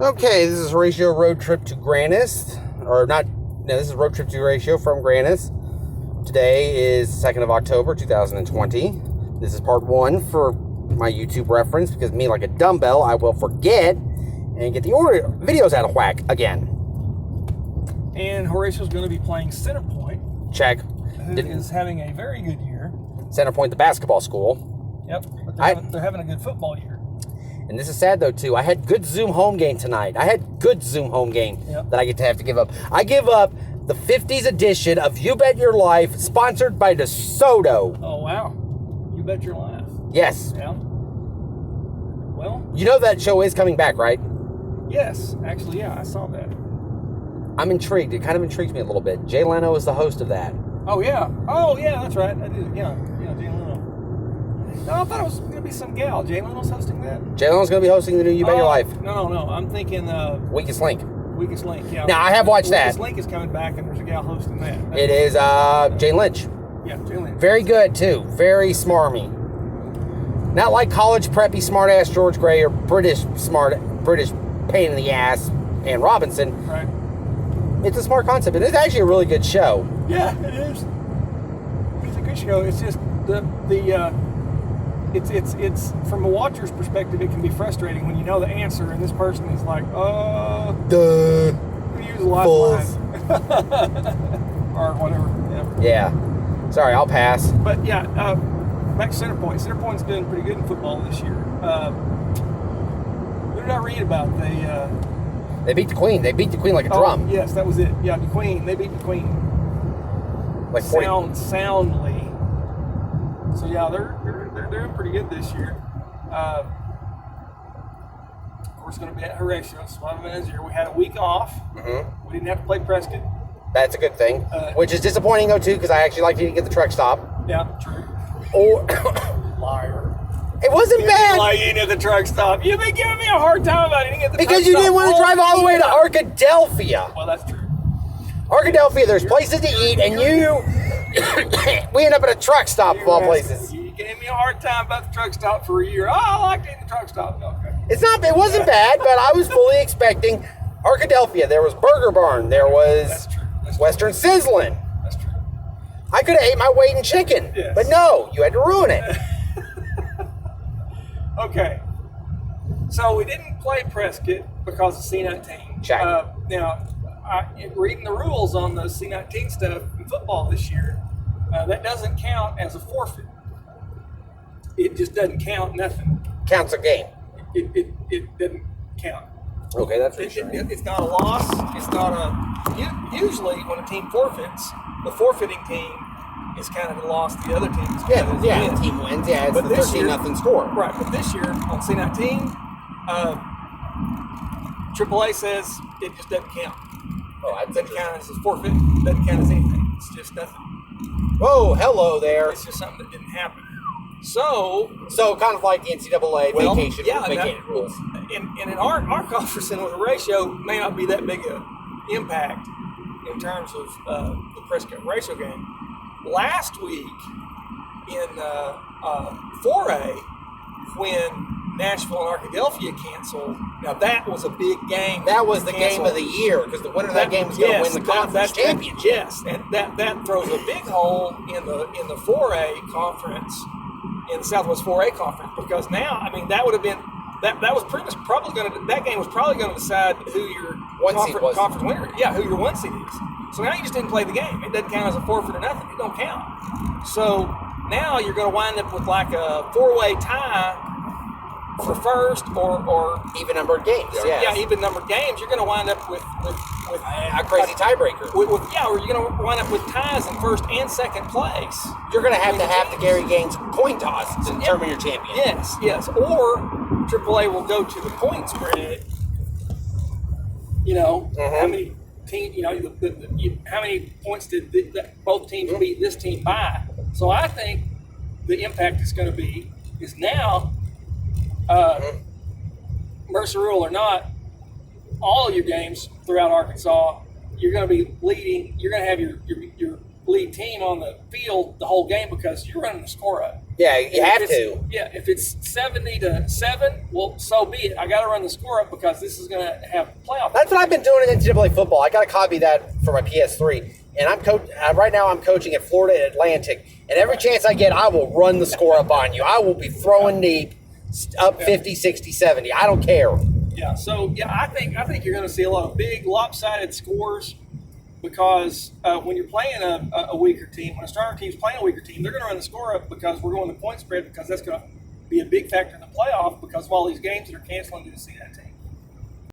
Okay, this is Horatio road trip to Grannis, or not, no, this is road trip to Horatio from Grannis. Today is 2nd of October, 2020. This is part 1 for my YouTube reference, because me, like a dumbbell, I will forget and get the videos out of whack again. And Horatio's going to be playing centerpoint. Check. Who is having a very good year. Centerpoint, the basketball school. Yep, but they're having a good football year. And this is sad, though, too. I had good Zoom home game tonight. That I get to have to give up. I give up the 50s edition of You Bet Your Life, sponsored by DeSoto. Oh, wow. You Bet Your Life. Yes. Yeah. Well. You know that show is coming back, right? Yes. Actually, yeah, I saw that. I'm intrigued. It kind of intrigues me a little bit. Jay Leno is the host of that. Oh, yeah. Oh, yeah, that's right. I did. Yeah, Jay Leno. No, I thought it was going to be some gal. Jay Leno's hosting that? Jay Leno's going to be hosting the new You Bet Your Life. No. I'm thinking... Weakest Link. Weakest Link, yeah. Now, I have watched that. Weakest Link is coming back, and there's a gal hosting that. It is Jane Lynch. Yeah, Jane Lynch. Very good, too. Very smarmy. Not like college preppy smartass George Gray or British pain in the ass Ann Robinson. Right. It's a smart concept, and it's actually a really good show. Yeah, it is. It's a good show. It's just it's from a watcher's perspective, it can be frustrating when you know the answer and this person is like, duh, use a lifeline or whatever. Yeah. Sorry, I'll pass. But yeah, back to Centerpoint. Centerpoint's doing pretty good in football this year. What did I read about? They beat the Queen. They beat the Queen like a drum. Yes, that was it. Yeah, the Queen. They beat the Queen. Like soundly. So yeah, they're doing pretty good this year. Of course, going to be at Horatio. So I'm in here. We had a week off. Mm-hmm. We didn't have to play Prescott. That's a good thing. Which is disappointing though too, because I actually like you to get the truck stop. Yeah, true. Or liar. It wasn't bad. Like you at the truck stop. You've been giving me a hard time about eating at the truck stop. Because you didn't want to drive all the way to Arkadelphia. Well, that's true. Arkadelphia, there's places to eat, and we end up at a truck stop of all places. You gave me a hard time about the truck stop for a year. Oh, I like eating the truck stop. Okay. It wasn't bad, but I was fully expecting Arkadelphia. There was Burger Barn. There was That's true. Western Sizzlin'. That's true. I could have ate my weight in chicken, yes. But no, you had to ruin it. Okay. So we didn't play Prescott because of C19. Check. Now, reading the rules on the C19 stuff in football this year, that doesn't count as a forfeit. It just doesn't count nothing. Counts a game. It doesn't count. Okay, that's reassuring. It's not a loss. It's not a... Usually when a team forfeits, the forfeiting team is kind of the loss to the other team. Yeah, the team wins. Yeah, it's but the 13-0 score. Right, but this year on C19, AAA says it just doesn't count. Oh, it doesn't count as a forfeit. It doesn't count as anything. It's just nothing. Whoa, hello there. It's just something that didn't happen. So kind of like the NCAA vacation rules. And in our conference in Horatio may not be that big a impact in terms of the Prescott Horatio game. Last week in 4A, when Nashville and Arkadelphia canceled, now that was a big game. That was the game of the year, because the winner of that game was going to win the conference championship. Yes, and that throws a big hole in the 4A conference, in the Southwest 4A conference, because now, I mean, that would have been that was pretty much that game was probably going to decide who your conference winner, who your 1 seed is. So now you just didn't play the game. It doesn't count as a forfeit or nothing. It don't count. So now you're going to wind up with like a 4-way tie for first or even numbered games. Yeah, even numbered games. You're going to wind up with a crazy tiebreaker. Or you're going to wind up with ties in first and second place. You're going to have the Gary Gaines coin toss to determine your champion. Yes. Or AAA will go to the point spread. How many teams? How many points did both teams beat this team by? So I think the impact is going to be is now. Mercer rule or not, all your games throughout Arkansas, you're going to be leading. You're going to have your lead team on the field the whole game because you're running the score up. Yeah, you And have if it's- to. Yeah, if it's 70-7, well, so be it. I got to run the score up because this is going to have playoff. That's what I've been doing in NCAA football. I got to copy that for my PS3, and right now I'm coaching at Florida Atlantic, and every chance I get, I will run the score up on you. I will be throwing deep, up 50, 60, 70. I don't care. Yeah, so yeah, I think you're going to see a lot of big lopsided scores because when you're playing a weaker team, when a stronger team's playing a weaker team, they're going to run the score up because we're going to point spread because that's going to be a big factor in the playoff because of all these games that are canceling due to CIT.